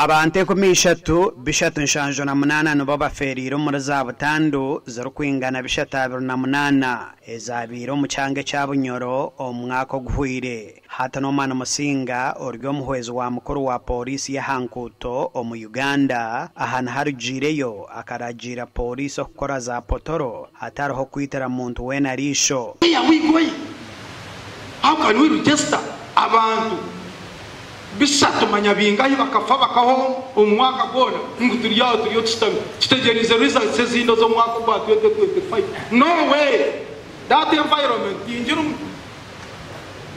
Abante kumishatu bishatu nshanjo na munana no babaferiro muri za butandu zero kwingana bishatu 28 ezabiro mu cyange cya Bunyoro omwaka guhwire hata no mana musinga oryo muhwezi wa mukuru wa polisi ya Hankuto mu Uganda ahana harujireyo akaragira polisi okora za potoro hatariho kwitera muntu wena risho. How can we register abantu bisatu manyabinga bakafa bakaho umwaka bona nguturiyo tutegereze results zindo zo mwaka kwa 2025? No way. That environment injirum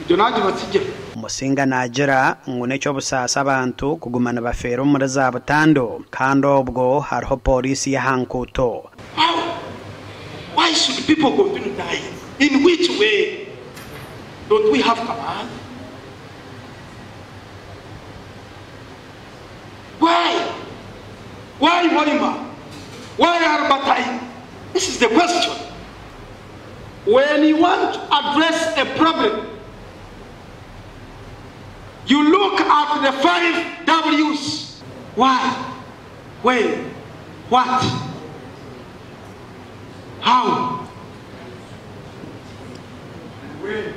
jonaje batsije musinga najera ngune cyo busasa abantu kugumana bafero muri za butando kandi obwo hariho polisi ya Hankuto. Why should people continue dying? In which way? Don't we have command? Why Walima? Why Arbatai? This is the question. When you want to address a problem, you look at the 5 W's. Why? When? What? How? When?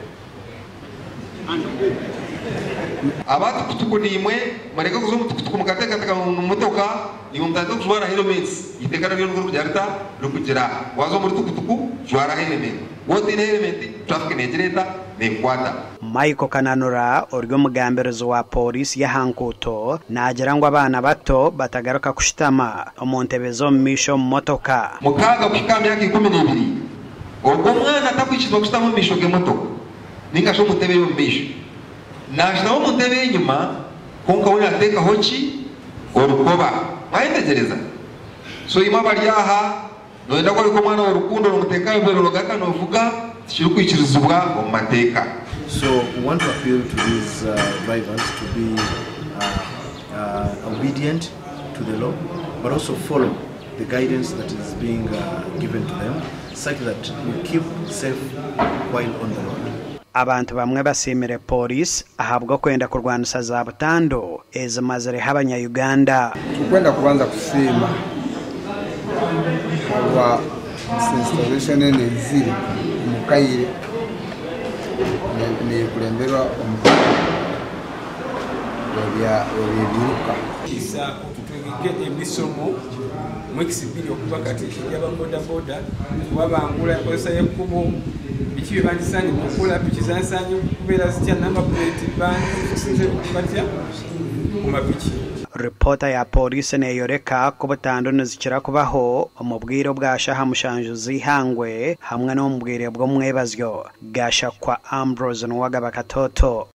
And when? Abatu kutuku ni imwe mareka kuzo mutuku mukate kataka mutoka ni mumtando kujwara elements itekana byo nguru jarita rukujira wazo muri tukutuku jwara element wote ne element traffic nejereta ne kwata. Michael Kananura oryo mugamberezo wa polisi ya Hankuto nagira ngo abana bato batagaruka kushitama omontebezo misho motoka mukaga kukamya yake 12 ubwo mwana atakwishizwa kushitama misho ge motoka ninga sho mutebe yo misho nashnaho mutebe inyuma konka wona ateka hochi orukoba mwaitegereza so ima bariyaha noenda ko ariko mwana orukundo rumuteka mbere rugaka novuga kiri kwikirizubwa mu mateka. So we want to appeal to these drivers to be obedient to the law, but also follow the guidance that is being given to them, such that we keep safe while on the road. Abantu bamwe basimire polisi ahabwo kwenda kurwanisa za butando ezimazire habanya Uganda. Tukwenda kubanza kusima kwa installation nenzire mukayire ni kulemberwa omukaka obiruka kisa kutwegeke emisomo mwekisibiri okuba kati yaba boda wabangula kosa yekubo bikibe bandisanye kukula bikizansanye kubera zitya number plate bandi sinze kubatya kumabiki. Reporter ya polisi neyoreka ko butando nizikira kubaho omubwiro bwashaha mushanjuzi hangwe hamwe no mubwire bwo mwebazyo gasha kwa Ambrose Nwagaba Katoto.